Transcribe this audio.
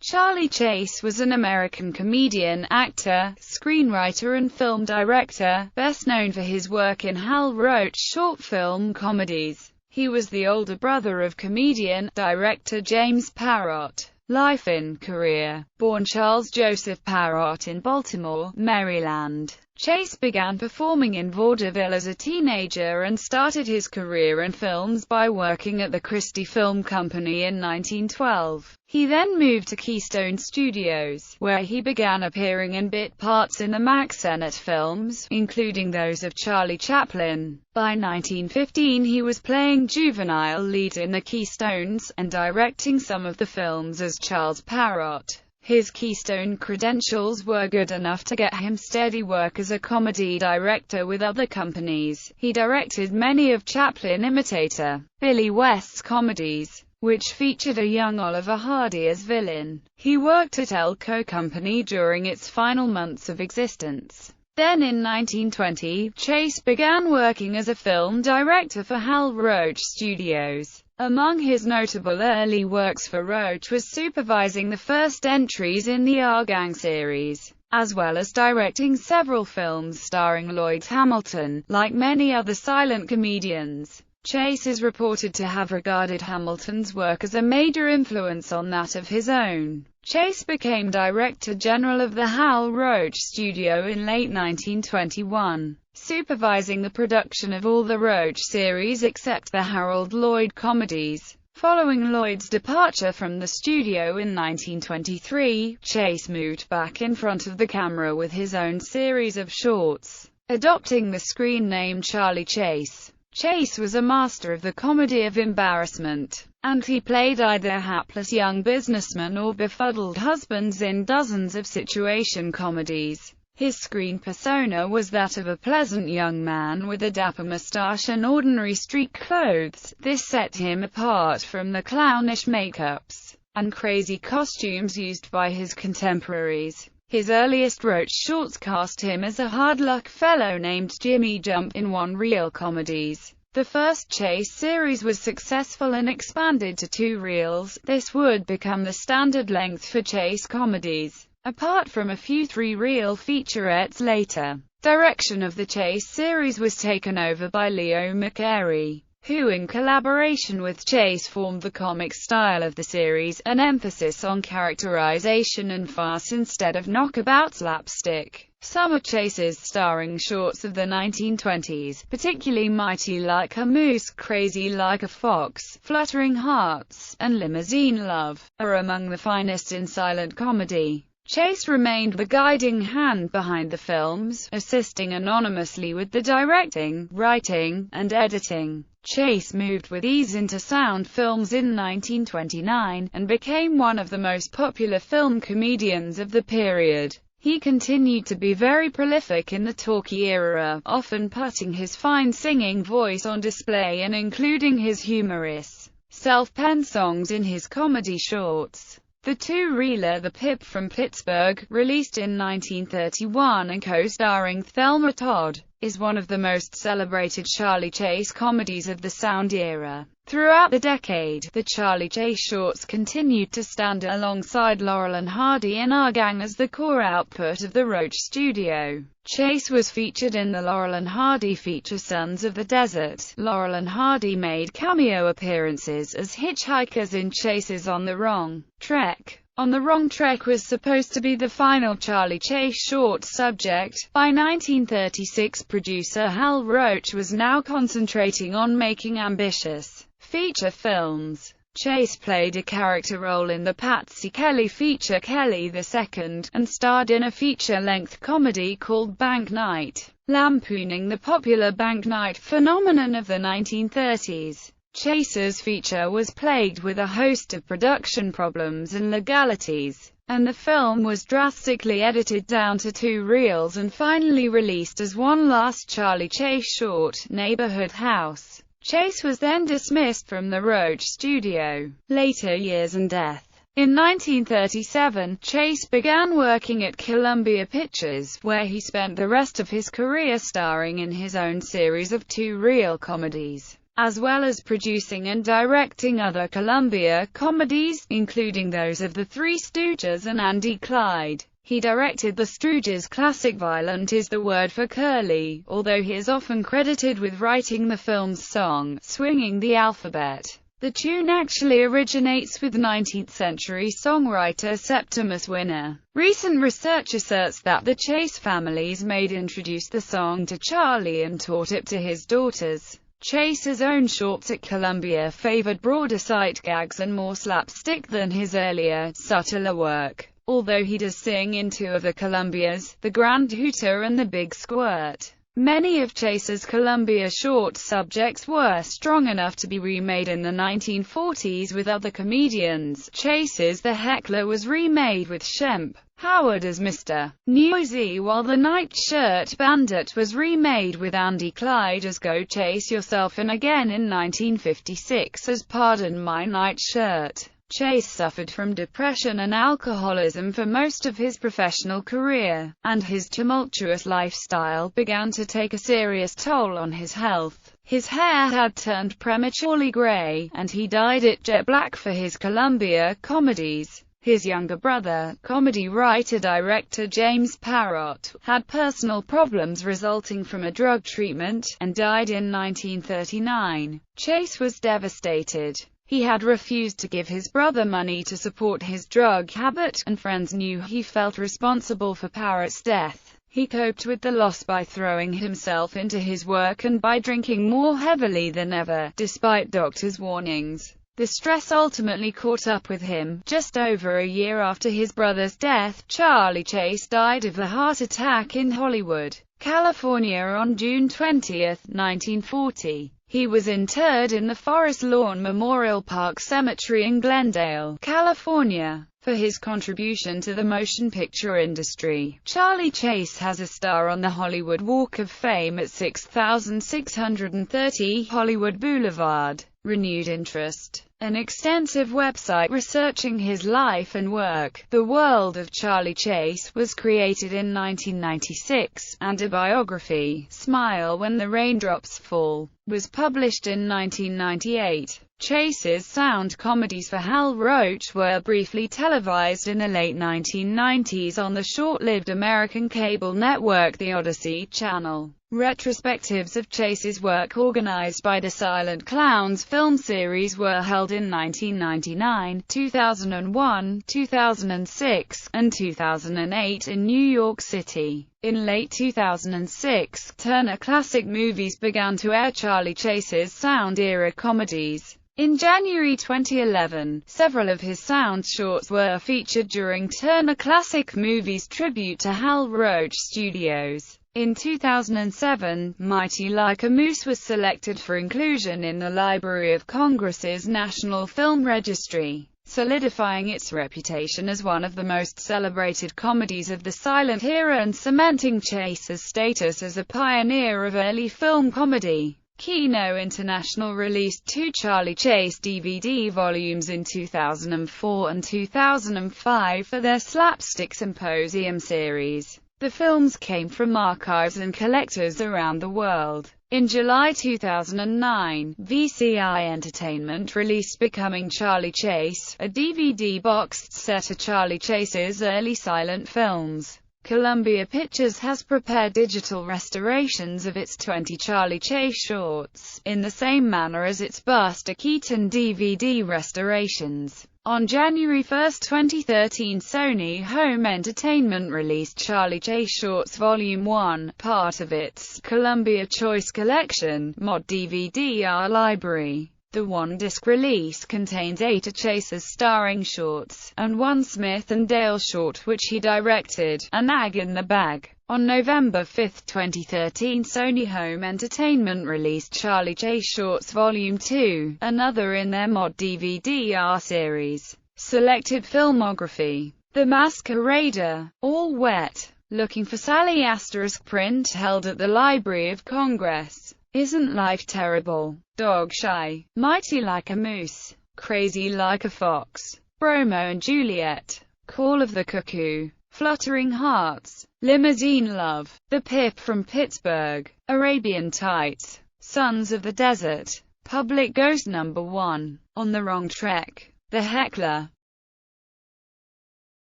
Charley Chase was an American comedian, actor, screenwriter and film director, best known for his work in Hal Roach short film comedies. He was the older brother of comedian, director James Parrott. Life and career. Born Charles Joseph Parrott in Baltimore, Maryland, Chase began performing in vaudeville as a teenager and started his career in films by working at the Christie Film Company in 1912. He then moved to Keystone Studios, where he began appearing in bit parts in the Mack Sennett films, including those of Charlie Chaplin. By 1915 he was playing juvenile lead in the Keystones, and directing some of the films as Charles Parrott. His Keystone credentials were good enough to get him steady work as a comedy director with other companies. He directed many of Chaplin imitator Billy West's comedies, which featured a young Oliver Hardy as villain. He worked at Elko Company during its final months of existence. Then in 1920, Chase began working as a film director for Hal Roach Studios. Among his notable early works for Roach was supervising the first entries in the Our Gang series, as well as directing several films starring Lloyd Hamilton. Like many other silent comedians, Chase is reported to have regarded Hamilton's work as a major influence on that of his own. Chase became Director General of the Hal Roach Studio in late 1921, supervising the production of all the Roach series except the Harold Lloyd comedies. Following Lloyd's departure from the studio in 1923, Chase moved back in front of the camera with his own series of shorts, adopting the screen name Charley Chase. Chase was a master of the comedy of embarrassment, and he played either hapless young businessmen or befuddled husbands in dozens of situation comedies. His screen persona was that of a pleasant young man with a dapper mustache and ordinary street clothes. This set him apart from the clownish makeups and crazy costumes used by his contemporaries. His earliest Roach shorts cast him as a hard-luck fellow named Jimmy Jump in one-reel comedies. The first Chase series was successful and expanded to 2 reels. This would become the standard length for Chase comedies, apart from a few 3-reel featurettes later. Direction of the Chase series was taken over by Leo McCarey, who in collaboration with Chase formed the comic style of the series, an emphasis on characterization and farce instead of knockabout slapstick. Some of Chase's starring shorts of the 1920s, particularly Mighty Like a Moose, Crazy Like a Fox, Fluttering Hearts, and Limousine Love, are among the finest in silent comedy. Chase remained the guiding hand behind the films, assisting anonymously with the directing, writing, and editing. Chase moved with ease into sound films in 1929, and became one of the most popular film comedians of the period. He continued to be very prolific in the talkie era, often putting his fine singing voice on display and including his humorous, self-penned songs in his comedy shorts. The 2-reeler The Pip from Pittsburgh, released in 1931 and co-starring Thelma Todd, is one of the most celebrated Charley Chase comedies of the sound era. Throughout the decade, the Charley Chase shorts continued to stand alongside Laurel and Hardy and Our Gang as the core output of the Roach Studio. Chase was featured in the Laurel and Hardy feature Sons of the Desert. Laurel and Hardy made cameo appearances as hitchhikers in Chase's On the Wrong Trek. On the Wrong Trek was supposed to be the final Charley Chase short subject. By 1936, producer Hal Roach was now concentrating on making ambitious feature films. Chase played a character role in the Patsy Kelly feature Kelly II, and starred in a feature-length comedy called Bank Night, lampooning the popular bank night phenomenon of the 1930s. Chase's feature was plagued with a host of production problems and legalities, and the film was drastically edited down to 2 reels and finally released as one last Charley Chase short, Neighborhood House. Chase was then dismissed from the Roach Studio. Later years and death. In 1937, Chase began working at Columbia Pictures, where he spent the rest of his career starring in his own series of 2-reel comedies. as well as producing and directing other Columbia comedies, including those of the Three Stooges and Andy Clyde. He directed the Stooges' classic "Violent is the Word for Curly," although he is often credited with writing the film's song, "Swinging the Alphabet." The tune actually originates with 19th-century songwriter Septimus Winner. Recent research asserts that the Chase family's maid introduced the song to Charlie and taught it to his daughters. Chase's own shorts at Columbia favored broader sight gags and more slapstick than his earlier, subtler work, although he does sing in two of the Columbias, The Grand Hooter and The Big Squirt. Many of Chase's Columbia short subjects were strong enough to be remade in the 1940s with other comedians. Chase's The Heckler was remade with Shemp Howard as Mr. Newsy, while The Nightshirt Bandit was remade with Andy Clyde as Go Chase Yourself, and again in 1956 as Pardon My Nightshirt. Chase suffered from depression and alcoholism for most of his professional career, and his tumultuous lifestyle began to take a serious toll on his health. His hair had turned prematurely gray, and he dyed it jet black for his Columbia comedies. His younger brother, comedy writer-director James Parrott, had personal problems resulting from a drug treatment, and died in 1939. Chase was devastated. He had refused to give his brother money to support his drug habit, and friends knew he felt responsible for Parrott's death. He coped with the loss by throwing himself into his work and by drinking more heavily than ever, despite doctors' warnings. The stress ultimately caught up with him. Just over a year after his brother's death, Charley Chase died of a heart attack in Hollywood, California on June 20, 1940. He was interred in the Forest Lawn Memorial Park Cemetery in Glendale, California. For his contribution to the motion picture industry, Charley Chase has a star on the Hollywood Walk of Fame at 6630 Hollywood Boulevard. Renewed interest. An extensive website researching his life and work, The World of Charley Chase, was created in 1996, and a biography, Smile When the Raindrops Fall, was published in 1998. Chase's sound comedies for Hal Roach were briefly televised in the late 1990s on the short-lived American cable network The Odyssey Channel. Retrospectives of Chase's work organized by the Silent Clowns film series were held in 1999, 2001, 2006, and 2008 in New York City. In late 2006, Turner Classic Movies began to air Charley Chase's sound-era comedies. In January 2011, several of his sound shorts were featured during Turner Classic Movies' tribute to Hal Roach Studios. In 2007, Mighty Like a Moose was selected for inclusion in the Library of Congress's National Film Registry, solidifying its reputation as one of the most celebrated comedies of the silent era and cementing Chase's status as a pioneer of early film comedy. Kino International released two Charley Chase DVD volumes in 2004 and 2005 for their Slapstick Symposium series. The films came from archives and collectors around the world. In July 2009, VCI Entertainment released Becoming Charley Chase, a DVD boxed set of Charley Chase's early silent films. Columbia Pictures has prepared digital restorations of its 20 Charley Chase shorts, in the same manner as its Buster Keaton DVD restorations. On January 1, 2013, Sony Home Entertainment released Charley Chase Shorts Volume 1, part of its Columbia Choice Collection mod DVD-R library. The one-disc release contains 8 of Chase's starring shorts, and one Smith and Dale short which he directed, A Nag in the Bag. On November 5, 2013, Sony Home Entertainment released Charley Chase Shorts Volume 2, another in their mod DVD-R series. Selected filmography: The Masquerader, All Wet, Looking for Sally * print held at the Library of Congress, Isn't Life Terrible, Dog Shy, Mighty Like a Moose, Crazy Like a Fox, Romeo and Juliet, Call of the Cuckoo, Fluttering Hearts, Limousine Love, The Pip from Pittsburgh, Arabian Tights, Sons of the Desert, Public Ghost No. 1. On the Wrong Trek. The Heckler.